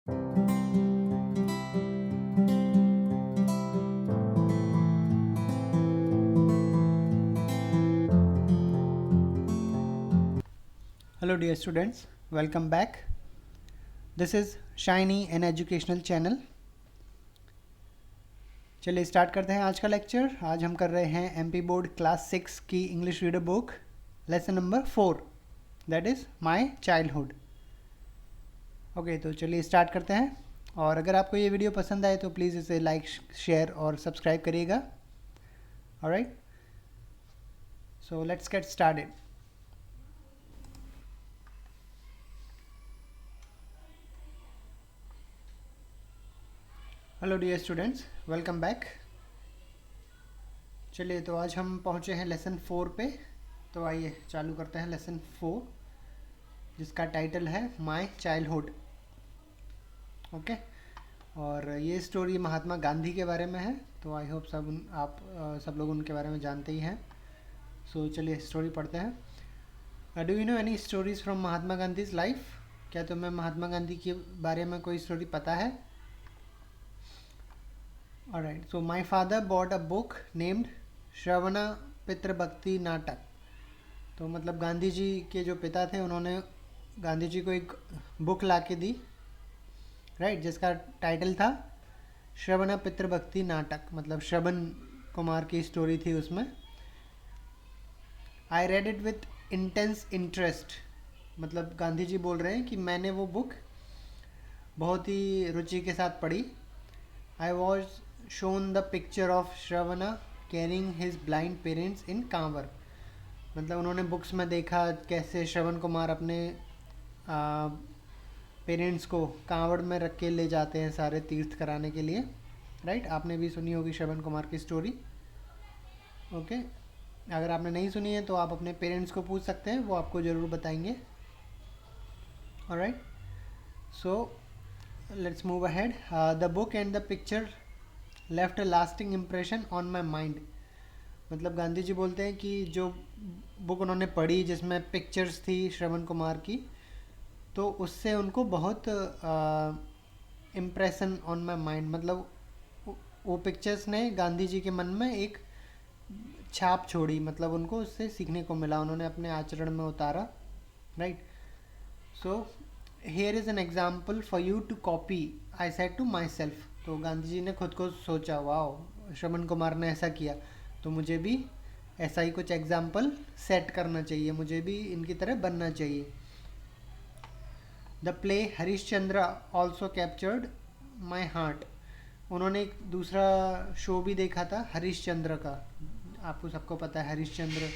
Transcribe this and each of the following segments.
Hello dear students, welcome back. This is Shiny an educational channel. चलिए start करते हैं आज का लेक्चर। आज हम कर रहे हैं एमपी बोर्ड क्लास 6 की English reader book lesson number 4, that is my childhood. Okay, तो चलिए स्टार्ट करते हैं। और अगर आपको ये वीडियो पसंद आए तो प्लीज़ इसे लाइक, शेयर और सब्सक्राइब करिएगा। Alright, so let's get started. Hello dear students, welcome back. चलिए, तो आज हम पहुँचे हैं लेसन 4 पे। तो आइए चालू करते हैं लेसन 4, जिसका टाइटल है माय चाइल्डहुड। ओके, और ये स्टोरी महात्मा गांधी के बारे में है। तो आई होप आप सब लोग उनके बारे में जानते ही हैं। सो चलिए स्टोरी पढ़ते हैं। Do you know any stories from Mahatma Gandhi's life? क्या तुम्हें महात्मा गांधी के बारे में कोई स्टोरी पता है? Alright, so my father bought a book named श्रवणा पितृभक्ति नाटक। तो मतलब गांधी जी के जो पिता थे उन्होंने गांधी जी को एक बुक ला के दी, राइट, जिसका टाइटल था श्रवणा पितृभक्ति नाटक। मतलब श्रवण कुमार की स्टोरी थी उसमें। I read it with intense interest. मतलब गांधी जी बोल रहे हैं कि मैंने वो बुक बहुत ही रुचि के साथ पढ़ी। I was shown the picture of Shravana carrying his blind parents in Kanwar. मतलब उन्होंने बुक्स में देखा कैसे श्रवण कुमार अपने पेरेंट्स को कांवड़ में रख के ले जाते हैं सारे तीर्थ कराने के लिए, राइट। आपने भी सुनी होगी श्रवण कुमार की स्टोरी। ओके, अगर आपने नहीं सुनी है तो आप अपने पेरेंट्स को पूछ सकते हैं, वो आपको ज़रूर बताएंगे। Alright, so let's move ahead. The book and the picture left a lasting impression on my mind. मतलब गांधी जी बोलते हैं कि जो बुक उन्होंने पढ़ी जिसमें पिक्चर्स थी श्रवण कुमार की, तो उससे उनको बहुत इम्प्रेशन ऑन माई माइंड। मतलब वो पिक्चर्स ने गांधी जी के मन में एक छाप छोड़ी। मतलब उनको उससे सीखने को मिला, उन्होंने अपने आचरण में उतारा, right. So here is an example for you to copy, I said to myself. तो गांधी जी ने खुद को सोचा, वाह श्रवण कुमार ने ऐसा किया तो मुझे भी ऐसा ही कुछ एग्जाम्पल सेट करना चाहिए, मुझे भी इनकी तरह बनना चाहिए। The play Harishchandra also captured my heart. उन्होंने एक दूसरा शो भी देखा था हरिश्चंद्र का। आपको सबको पता है हरिश्चंद्र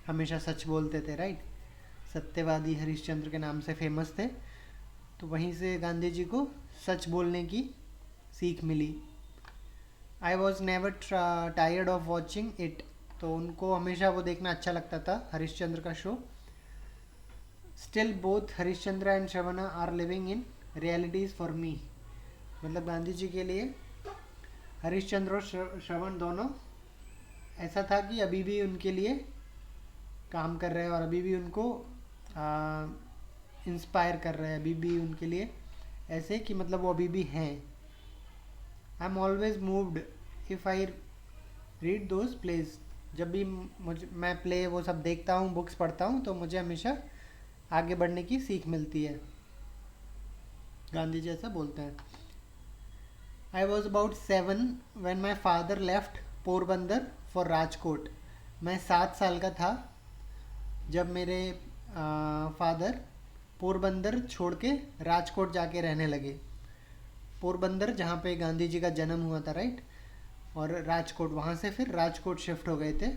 हमेशा सच बोलते थे, राइट। सत्यवादी हरिश्चंद्र के नाम से फेमस थे। तो वहीं से गांधी जी को सच बोलने की सीख मिली। I was never tired of watching it. तो उनको हमेशा वो देखना अच्छा लगता था, हरिश्चंद्र का show. Still both Harishchandra and Shravana are living in realities for me. मतलब गांधी जी के लिए हरिश्चंद्र और श्रवण दोनों ऐसा था कि अभी भी उनके लिए काम कर रहे हैं और अभी भी उनको इंस्पायर कर रहे हैं, अभी भी उनके लिए ऐसे कि मतलब वो अभी भी हैं। I am always moved if I read those plays. जब भी मैं प्ले वो सब देखता हूँ, बुक्स पढ़ता हूँ, तो मुझे हमेशा आगे बढ़ने की सीख मिलती है। गांधी जी ऐसा बोलते हैं। I was about 7 when my father left Porbandar for Rajkot. मैं 7 साल का था जब मेरे फादर पोरबंदर छोड़ के राजकोट जाके रहने लगे। पोरबंदर जहाँ पे गांधी जी का जन्म हुआ था, राइट, और राजकोट, वहाँ से फिर राजकोट शिफ्ट हो गए थे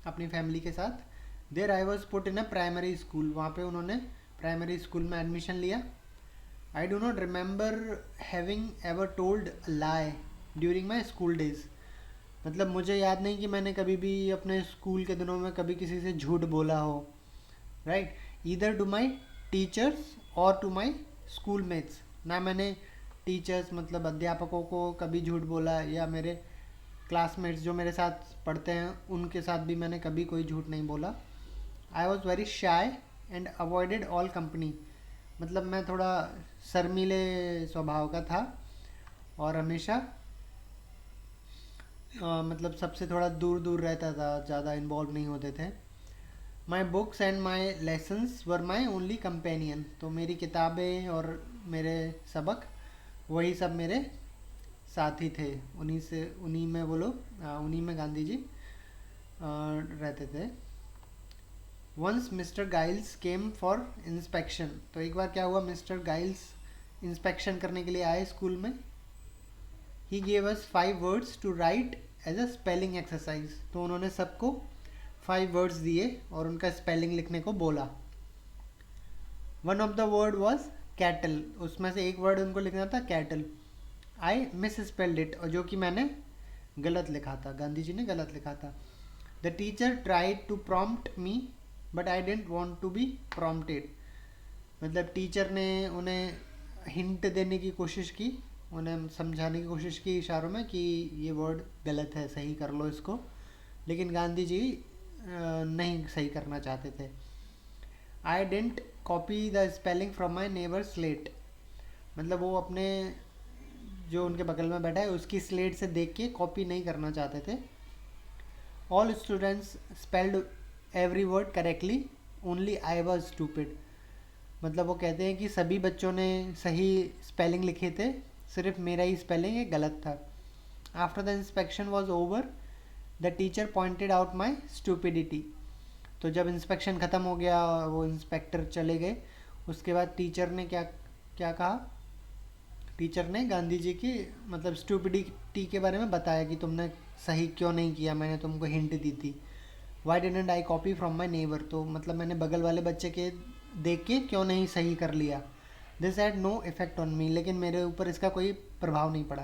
अपनी फैमिली के साथ। There I was put in a primary school. वहाँ पे उन्होंने प्राइमरी स्कूल में एडमिशन लिया। I do not remember having ever told lie during my school days. मतलब मुझे याद नहीं कि मैंने कभी भी अपने स्कूल के दिनों में कभी किसी से झूठ बोला हो, right. Either to my teachers और टू माई स्कूल मेट्स। ना मैंने टीचर्स मतलब अध्यापकों को कभी झूठ बोला, या मेरे क्लासमेट्स जो मेरे साथ पढ़ते हैं उनके साथ भी मैंने कभी कोई झूठ नहीं बोला। I was very shy and avoided all company. मतलब मैं थोड़ा शर्मीले स्वभाव का था और हमेशा मतलब सबसे थोड़ा दूर दूर रहता था, ज़्यादा इन्वॉल्व नहीं होते थे। My books and my lessons were my only companion, तो मेरी किताबें और मेरे सबक वही सब मेरे साथी थे। उन्हीं में वो लोग उन्हीं में गांधी जी रहते थे। Once mister Giles came for inspection, तो एक बार क्या हुआ, मिस्टर गाइल्स इंस्पेक्शन करने के लिए आए स्कूल में। He gave us 5 words to write as a spelling exercise, तो उन्होंने सबको 5 वर्ड्स दिए और उनका स्पेलिंग लिखने को बोला। One of the word was cattle, उसमें से एक वर्ड उनको लिखना था cattle. I miss spelled it, और जो कि मैंने गलत लिखा था, गांधी जी ने गलत लिखा था। The teacher tried to prompt me but I didn't want to be prompted, मतलब टीचर ने उन्हें हिंट देने की कोशिश की, उन्हें समझाने की कोशिश की इशारों में कि ये वर्ड गलत है, सही कर लो इसको, लेकिन गांधी जी नहीं सही करना चाहते थे। I didn't copy the spelling from my neighbour slate, मतलब वो अपने जो उनके बगल में बैठा है उसकी स्लेट से देख के कॉपी नहीं करना चाहते थे। All students spelled every word correctly, only I was stupid, मतलब वो कहते हैं कि सभी बच्चों ने सही स्पेलिंग लिखे थे, सिर्फ मेरा ही स्पेलिंग गलत था। After the inspection was over the teacher pointed out my stupidity, तो जब इंस्पेक्शन ख़त्म हो गया, वो इंस्पेक्टर चले गए, उसके बाद टीचर ने क्या क्या कहा, टीचर ने गांधी जी की मतलब स्टूपिडिटी के बारे में बताया कि तुमने सही क्यों नहीं किया, मैंने तुमको हिंट दी थी। Y didn't I copy from my neighbour, तो मतलब मैंने बगल वाले बच्चे के देख के क्यों नहीं सही कर लिया। This had no effect on me, लेकिन मेरे ऊपर इसका कोई प्रभाव नहीं पड़ा।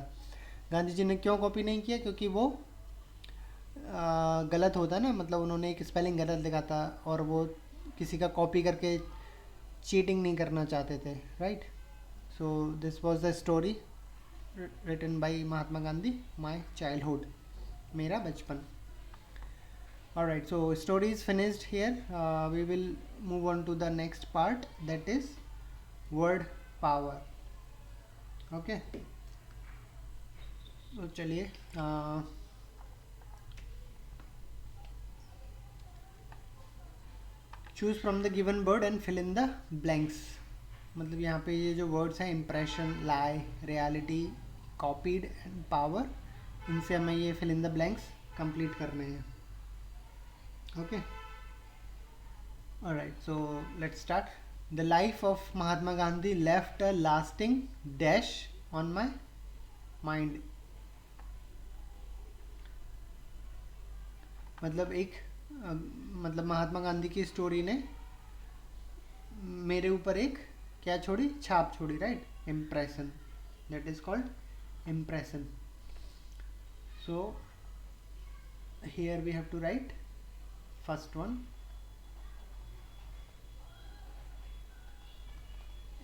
गांधी जी ने क्यों कॉपी नहीं किया, क्योंकि वो गलत होता ना, मतलब उन्होंने एक स्पेलिंग गलत लिखा था और वो किसी का कॉपी करके चीटिंग नहीं करना चाहते थे, right. So this was the story written by Mahatma Gandhi, my childhood, मेरा बचपन। Alright, so story is finished here. We will move on to the next part, that is word power. Okay, तो चलिए choose from the given word and fill in the blanks, मतलब यहाँ पे ये जो words हैं impression, lie, reality, copied and power, इनसे हमें ये fill in the blanks complete करने हैं। Okay, alright, so let's start. The life of Mahatma Gandhi left a lasting dash on my mind, मतलब एक मतलब महात्मा गांधी की स्टोरी ने मेरे ऊपर एक क्या छोड़ी, छाप छोड़ी, right, impression, that is called impression. So here we have to write first one,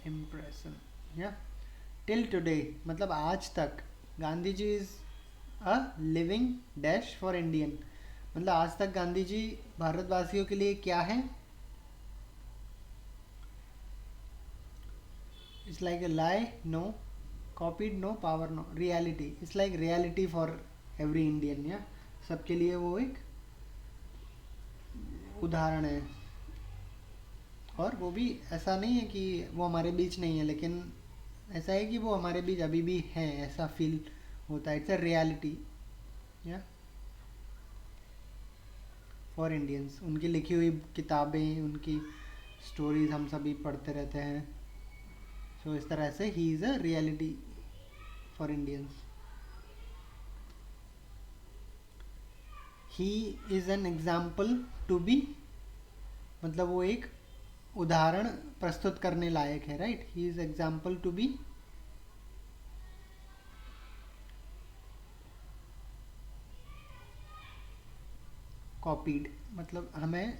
impression, या टिल टुडे, मतलब आज तक, Gandhi ji is a living dash for Indian, मतलब आज तक गांधी जी भारतवासियों के लिए क्या है, it's like a lie no, copied no, power no, reality, it's like reality for every Indian, या सबके लिए वो एक उदाहरण है। और वो भी ऐसा नहीं है कि वो हमारे बीच नहीं है, लेकिन ऐसा है कि वो हमारे बीच अभी भी है, ऐसा फील होता है। इट्स अ रियलिटी, या फॉर इंडियंस। उनकी लिखी हुई किताबें, उनकी स्टोरीज हम सभी पढ़ते रहते हैं। सो इस तरह से he is a reality for Indians. He is an example to be, मतलब वो एक उदाहरण प्रस्तुत करने लायक है, right. He is example to be copied, मतलब हमें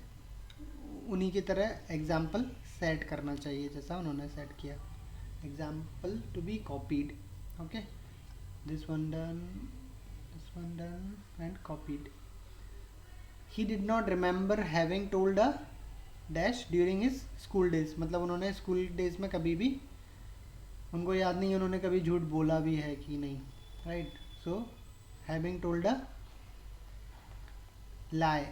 उन्हीं की तरह एग्जाम्पल सेट करना चाहिए जैसा उन्होंने सेट किया। Example to be copied, okay, this one done and copied. He did not remember having told a dash during his school days, मतलब उन्होंने स्कूल डेज में कभी भी उनको याद नहीं उन्होंने कभी झूठ बोला भी है कि नहीं, right. So having told a lie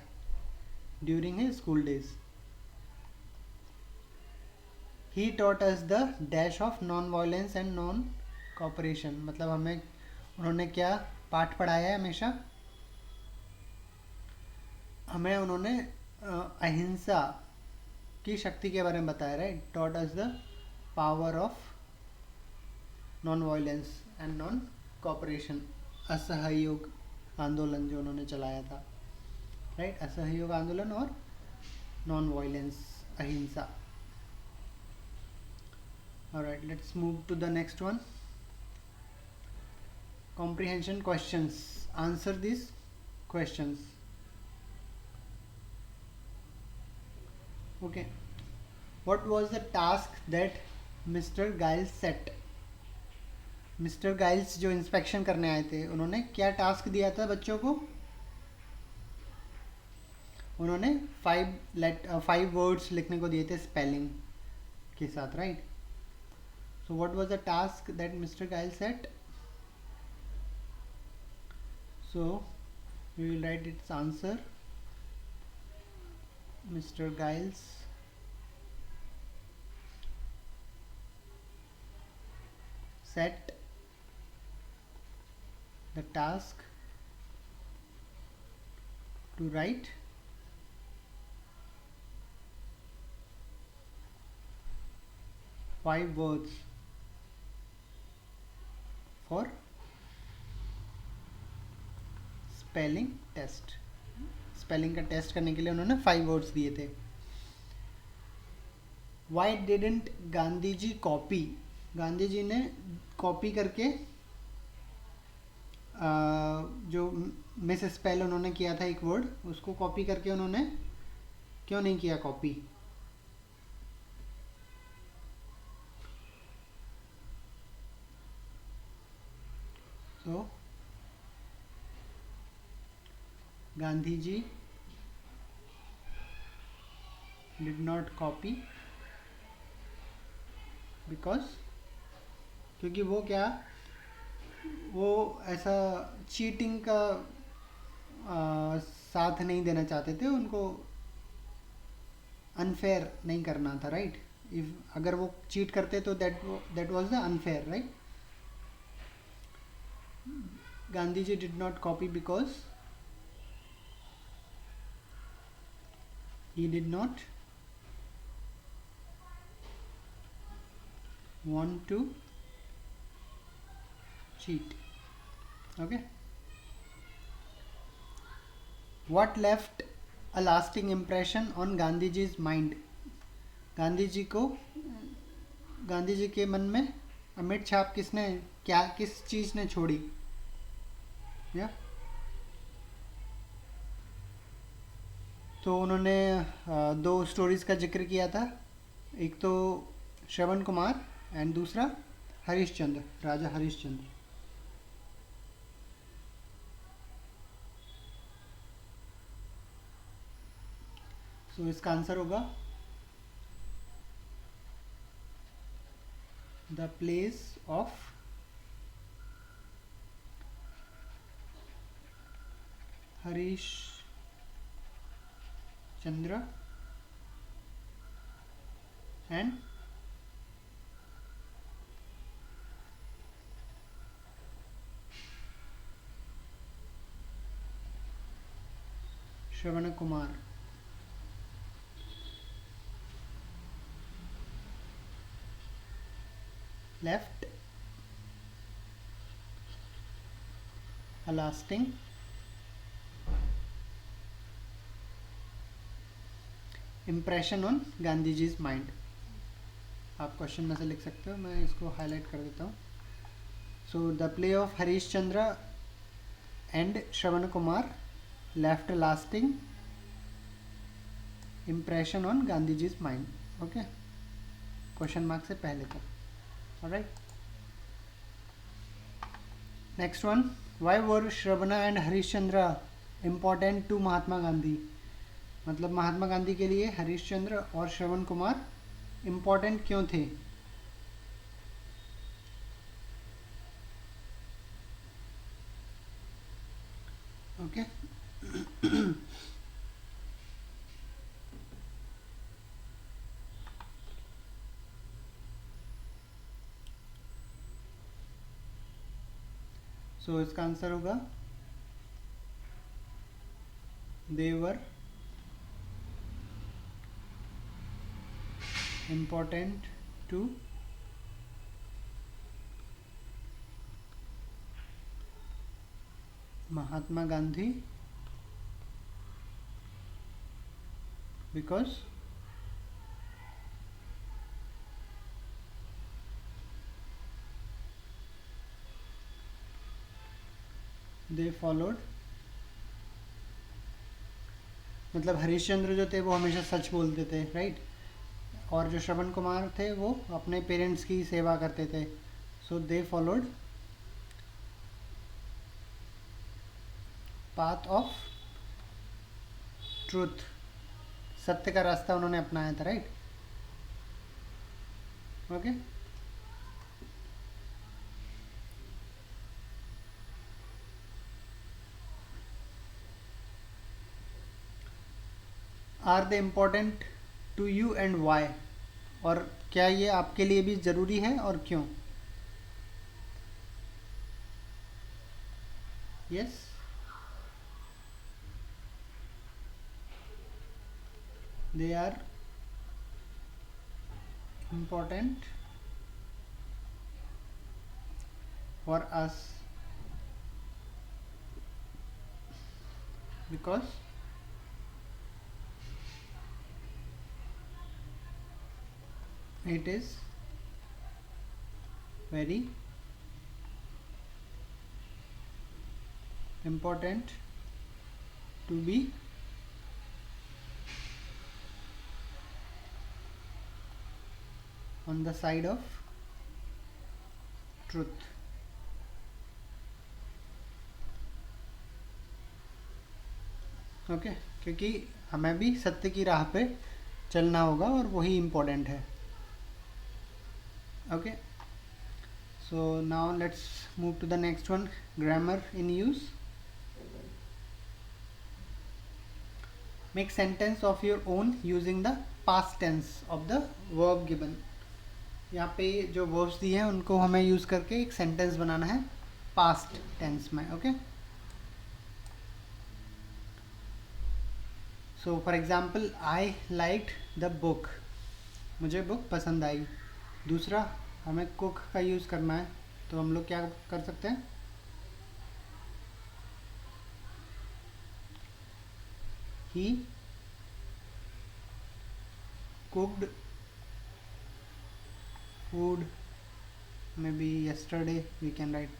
during his school days. He taught us the dash of non-violence and non-cooperation. मतलब हमें उन्होंने क्या पाठ पढ़ाया है हमेशा, हमें उन्होंने अहिंसा की शक्ति के बारे में बताया, right. taught us the power of non-violence and non-cooperation, असहयोग आंदोलन जो उन्होंने चलाया था, राइट। असहयोग आंदोलन और नॉन वायलेंस, अहिंसा। Alright, let's move to the next one, comprehension questions. Answer this questions. Okay, what was the task that mister Giles set. Mister Giles जो इंस्पेक्शन करने आए थे, उन्होंने क्या टास्क दिया था बच्चों को। उन्होंने 5 वर्ड्स लिखने को दिए थे स्पेलिंग के साथ, right. So what was the task that mister Giles set. So we will write its answer. Mister Giles set the task to write 5 words for spelling test. Spelling का टेस्ट करने के लिए उन्होंने 5 वर्ड्स दिए थे। Why didn't Gandhi ji copy. Gandhi ji ने copy करके जो मिस स्पेल उन्होंने किया था एक वर्ड, उसको कॉपी करके उन्होंने क्यों नहीं किया कॉपी। तो Gandhi ji did not copy because, क्योंकि वो क्या, वो ऐसा चीटिंग का साथ नहीं देना चाहते थे, उनको अनफेयर नहीं करना था, राइट। इफ अगर वो चीट करते तो that was the unfair, right. Gandhi ji did not copy because he did not want to cheat. Okay, what left a lasting impression on Gandhiji's mind. Gandhi ji को, गांधी जी के मन में अमिट छाप किसने, क्या किस चीज ने छोड़ी, या तो उन्होंने 2 स्टोरीज का जिक्र किया था, एक तो श्रवण कुमार एंड दूसरा हरिश्चंद्र, राजा हरिश्चंद्र। सो इसका आंसर होगा the place of Harish Chandra and Shravan Kumar. left a lasting impression on गांधीजी's mind। आप क्वेश्चन में से लिख सकते हो, मैं इसको हाईलाइट कर देता हूँ। So the play of Harish Chandra and Shravan Kumar left a lasting impression on गांधीजी's mind। Okay, question mark से पहले तक। Alright, next one, why were Shravana and Harishchandra important to Mahatma Gandhi. मतलब महात्मा गांधी के लिए हरीश चंद्र और श्रवण कुमार इम्पोर्टेंट क्यों थे। ओके। सो इसका आंसर होगा they were important to Mahatma Gandhi because they followed, मतलब हरिश्चंद्र जो थे वो हमेशा सच बोलते थे, राइट। और जो श्रवण कुमार थे वो अपने पेरेंट्स की सेवा करते थे। So they followed path of truth, सत्य का रास्ता उन्होंने अपनाया था, right. Okay. Are they important to you and why, और क्या ये आपके लिए भी ज़रूरी है और क्यों? Yes, they are important for us because it is very important to be on the side of truth। Okay, क्योंकि हमें भी सत्य की राह पे चलना होगा और वही इम्पोर्टेंट है। Okay, so now let's move to the next one, grammar in use. Make sentence of your own using the past tense of the verb given. यहाँ पे जो वर्ब्स दिए हैं उनको हमें यूज़ करके एक सेंटेंस बनाना है पास्ट टेंस में। Okay, so for example I liked the book, मुझे बुक पसंद आई। दूसरा, हमें कुक का यूज़ करना है, तो हम लोग क्या कर सकते हैं, he cooked food may be yesterday, we can write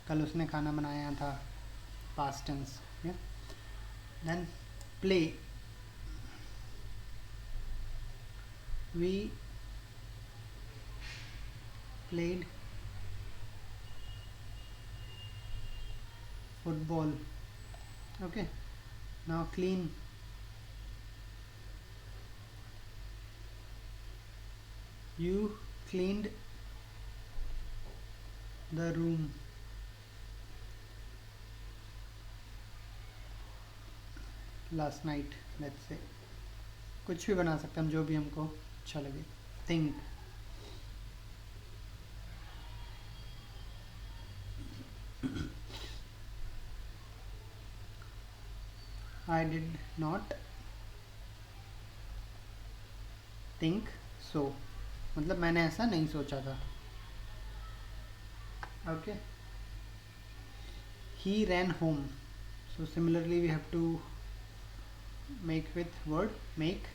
कल उसने खाना बनाया था, past tense. Then play, we played football। okay, now clean, you cleaned the room last night, let's say। कुछ भी बना सकते हैं हम, जो भी हमको अच्छा लगे। think, I did not think so, मतलब मैंने ऐसा नहीं सोचा था। Okay, he ran home, so similarly we have to make with word make।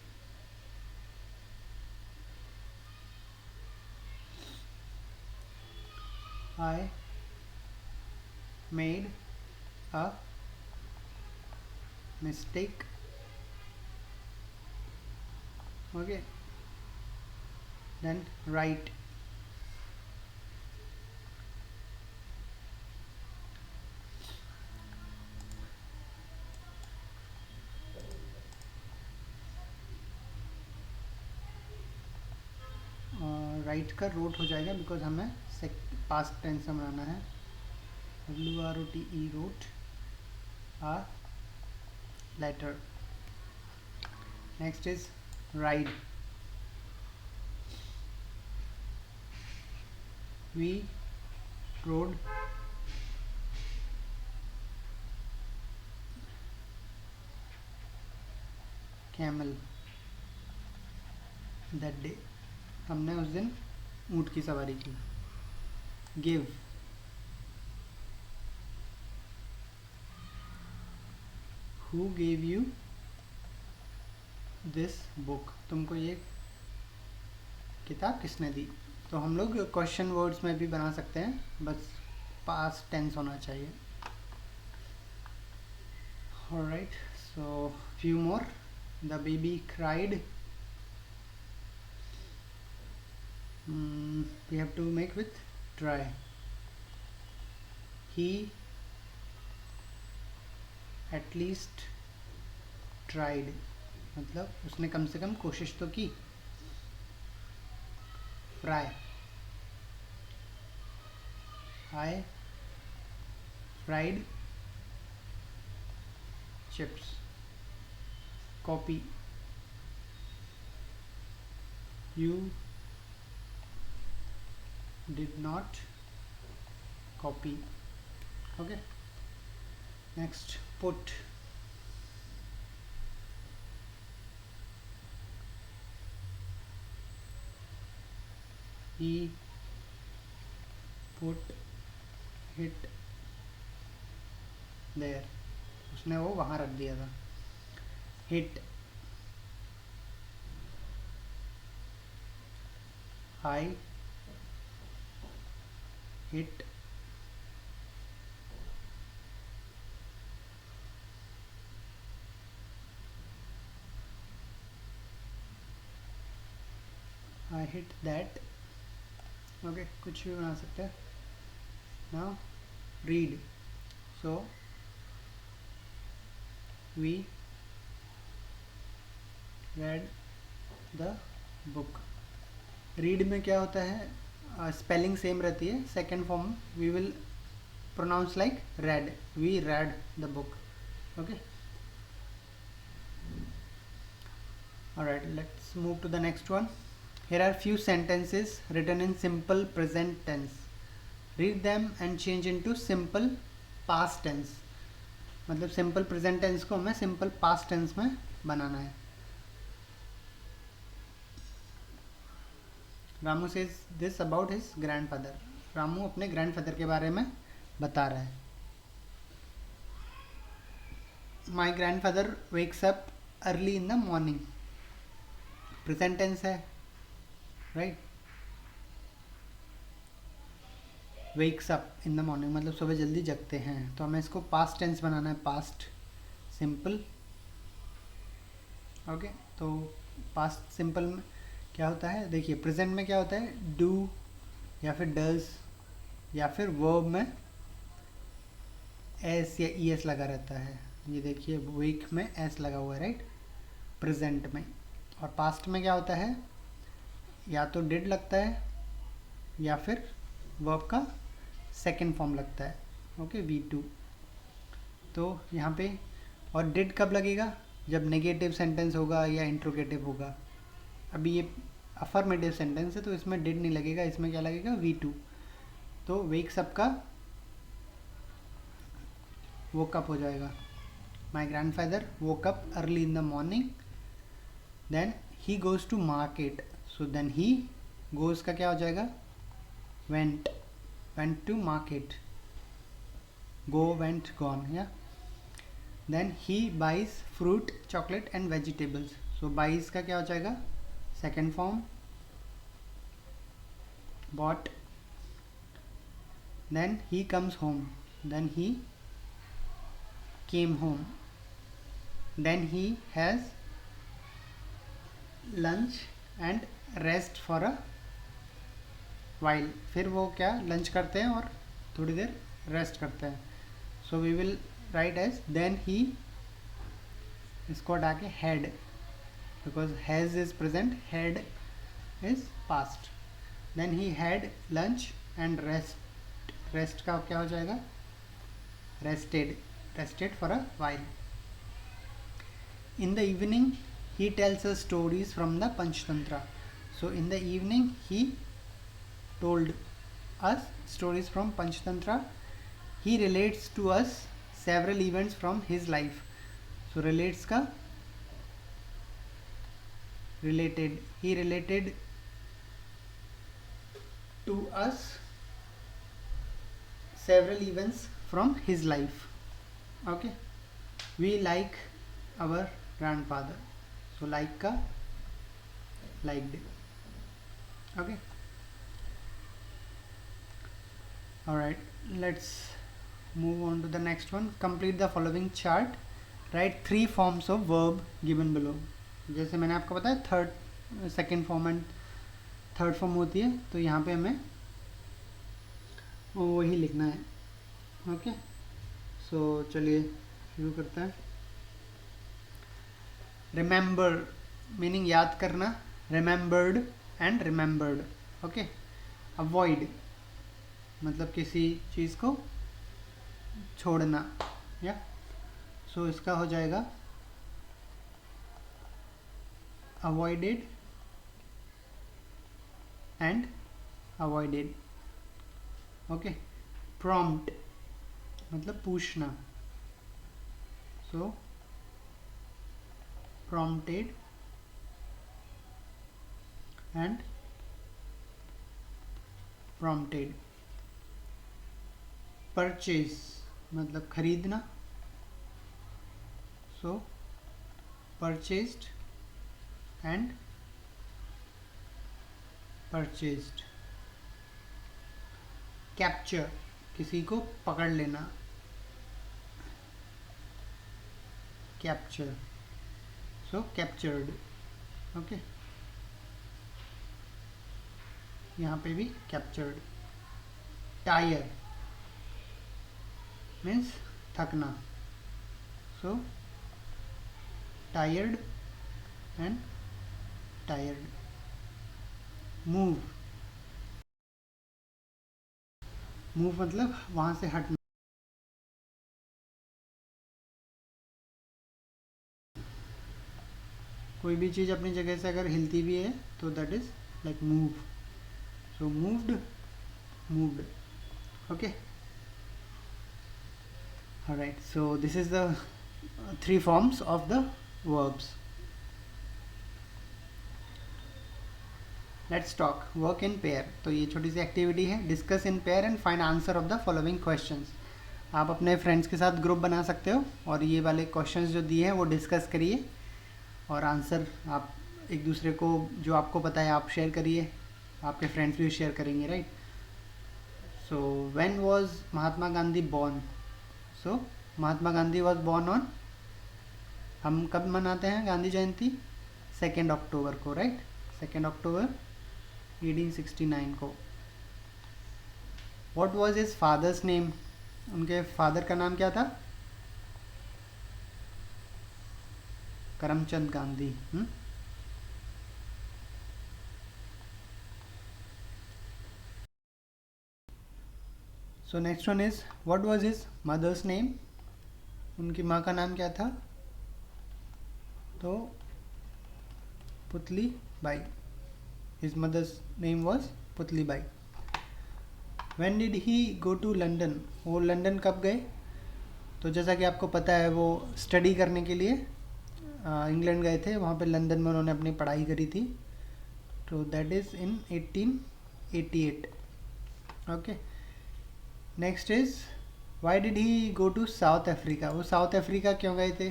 I made a mistake। okay, then write, right का रोट हो जाएगा बिकॉज हमें पास्ट टेंस में बनाना है, WROTE wrote. a letter. Next is ride. We rode camel that day. हमने उस दिन ऊँट की सवारी की. Give. Who gave you this book? तुमको ये किताब किसने दी? तो हम लोग क्वेश्चन वर्ड्स में भी बना सकते हैं, बस पास्ट टेंस होना चाहिए. Alright, so few more. The baby cried. We have to make with try. He at least tried. मतलब उसने कम से कम कोशिश तो की. Fry. I fried chips. Copy. You did not copy. Okay. Next, put. He put it there. उसने वो वहाँ रख दिया था. Hit. I hit that. Okay, कुछ भी बना सकते हैं. Now read. So we read the book. Read में क्या होता है, स्पेलिंग सेम रहती है. Second form we will pronounce like red. We read the book. Okay. Alright, let's move to the next one. Here are few sentences written in simple present tense. Read them and change into simple past tense. मतलब simple present tense को हमें simple past tense में बनाना है. Ramu says this about his grandfather. Ramu अपने grandfather के बारे में बता रहा है. My grandfather wakes up early in the morning. Present tense है, right. Wakes up in the morning मतलब सुबह जल्दी जगते हैं. तो हमें इसको पास्ट टेंस बनाना है. Past simple. ओके, तो पास्ट सिंपल में क्या होता है, देखिए प्रेजेंट में क्या होता है, डू या फिर डज या फिर वर्ब में एस या ई एस लगा रहता है. ये देखिए वीक में एस लगा हुआ है, राइट, प्रेजेंट में. और पास्ट में क्या होता है, या तो डिड लगता है या फिर वर्ब का सेकंड फॉर्म लगता है. Okay, V two. तो यहाँ पे और डिड कब लगेगा, जब नेगेटिव सेंटेंस होगा या इंट्रोगेटिव होगा. अभी ये अफर्मेटिव सेंटेंस है तो इसमें डिड नहीं लगेगा, इसमें क्या लगेगा, वी टू. तो वेक्स अप का वोक अप हो जाएगा. My grandfather woke up early in the morning. Then he goes to market. So then he goes का क्या हो जाएगा, went. Went to market. Go, went, gone. या then he buys fruit, chocolate and vegetables. So buys का क्या हो जाएगा, second form, bought. Then he comes home. Then he came home. Then he has lunch and rest for a while. फिर वो क्या lunch करते हैं और थोड़ी देर रेस्ट करते हैं. So we will write as then he, इसको हटा के had, because has is present, had is past. Then he had lunch and rest. Rest का क्या हो जाएगा, rested. rested for a while. In the evening he tells us stories from the Panchtantra. So in the evening he told us stories from Panchtantra. He relates to us several events from his life. So relates का related, he related to us several events from his life. Okay, we like our grandfather. So like का liked. Okay, alright, let's move on to the next one. Complete the following chart. Write 3 forms of verb given below. जैसे मैंने आपको बताया third second form and third form होती है, तो यहाँ पे हमें वही लिखना है. ओके, सो चलिए शुरू करते हैं. रिमेंबर मीनिंग याद करना, remembered and remembered. Okay, avoid मतलब किसी चीज़ को छोड़ना. या सो इसका हो जाएगा avoided and avoided. Okay, prompt मतलब पूछना. सो प्रॉम्प्टेड एंड प्रॉम्प्टेड. परचेज मतलब खरीदना. सो परचेज्ड एंड परचेज्ड. कैप्चर किसी को पकड़ लेना. कैप्चर, सो कैप्चर्ड. ओके, यहाँ पे भी कैप्चर्ड. टायर मीन्स थकना. So tired and tired. Move, move मतलब वहाँ से हटना. कोई भी चीज़ अपनी जगह से अगर हिलती भी है तो that is like move. So moved, moved. Okay, alright, so this is the 3 forms of the verbs. Let's talk work in pair. तो ये छोटी सी एक्टिविटी है. Discuss in pair and find answer of the following questions. आप अपने friends के साथ group बना सकते हो और ये वाले क्वेश्चंस जो दिए हैं वो डिस्कस करिए और आंसर आप एक दूसरे को जो आपको पता है आप शेयर करिए. आपके फ्रेंड्स भी शेयर करेंगे, right. So when was Mahatma Gandhi born. So Mahatma Gandhi was born on, हम कब मनाते हैं गांधी जयंती? 2 अक्टूबर को, राइट. 2 अक्टूबर 1869 को. What was his father's name. उनके फादर का नाम क्या था? Karamchand Gandhi. So next one is what was his mother's name. उनकी माँ का नाम क्या था? तो Putli Bai. His mother's name was Putli Bai. When did he go to London. वो लंदन कब गए? तो जैसा कि आपको पता है वो स्टडी करने के लिए इंग्लैंड गए थे. वहाँ पे लंदन में उन्होंने अपनी पढ़ाई करी थी. तो that is in 1888. Okay, next is why did he go to South Africa. वो साउथ अफ्रीका क्यों गए थे?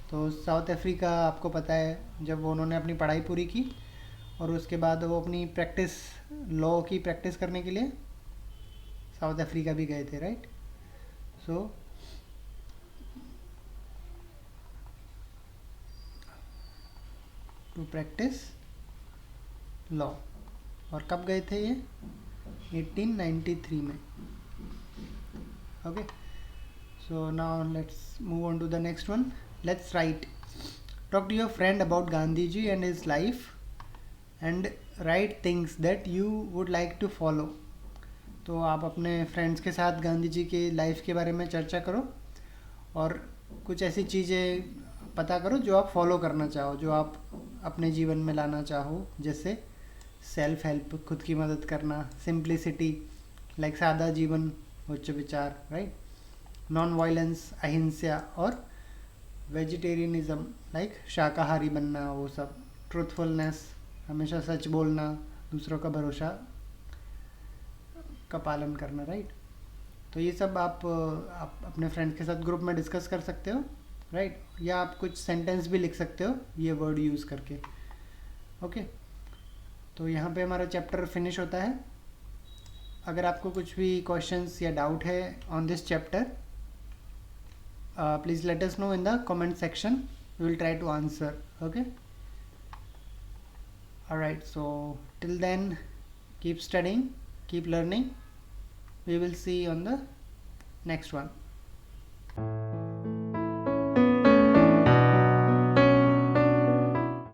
तो साउथ अफ्रीका आपको पता है जब वो उन्होंने अपनी पढ़ाई पूरी की और उसके बाद वो अपनी प्रैक्टिस, लॉ की प्रैक्टिस करने के लिए साउथ अफ्रीका भी गए थे, right. So to practise law. और कब गए थे ये? 1893 में. Okay, so now let's move on to the next one. Let's write. Talk to your friend about Gandhiji and his life and write things that you would like to follow. तो आप अपने friends के साथ गांधी जी के life के बारे में चर्चा करो और कुछ ऐसी चीज़ें पता करो जो आप फॉलो करना चाहो, जो आप अपने जीवन में लाना चाहो, जैसे सेल्फ हेल्प, खुद की मदद करना, सिंप्लिसिटी लाइक सादा जीवन, उच्च विचार, राइट, नॉन वायलेंस अहिंसा, और वेजिटेरियनिज्म लाइक शाकाहारी बनना, वो सब, ट्रूथफुलनेस हमेशा सच बोलना, दूसरों का भरोसा का पालन करना, राइट। तो ये सब आप अपने फ्रेंड्स के साथ ग्रुप में डिस्कस कर सकते हो, राइट, या आप कुछ सेंटेंस भी लिख सकते हो ये वर्ड यूज़ करके। ओके, तो यहाँ पे हमारा चैप्टर फिनिश होता है। अगर आपको कुछ भी क्वेश्चंस या डाउट है on this chapter, please let us know in the comment section. We will try to answer. Okay, alright, so till then, keep studying, keep learning. We will see you on the next one.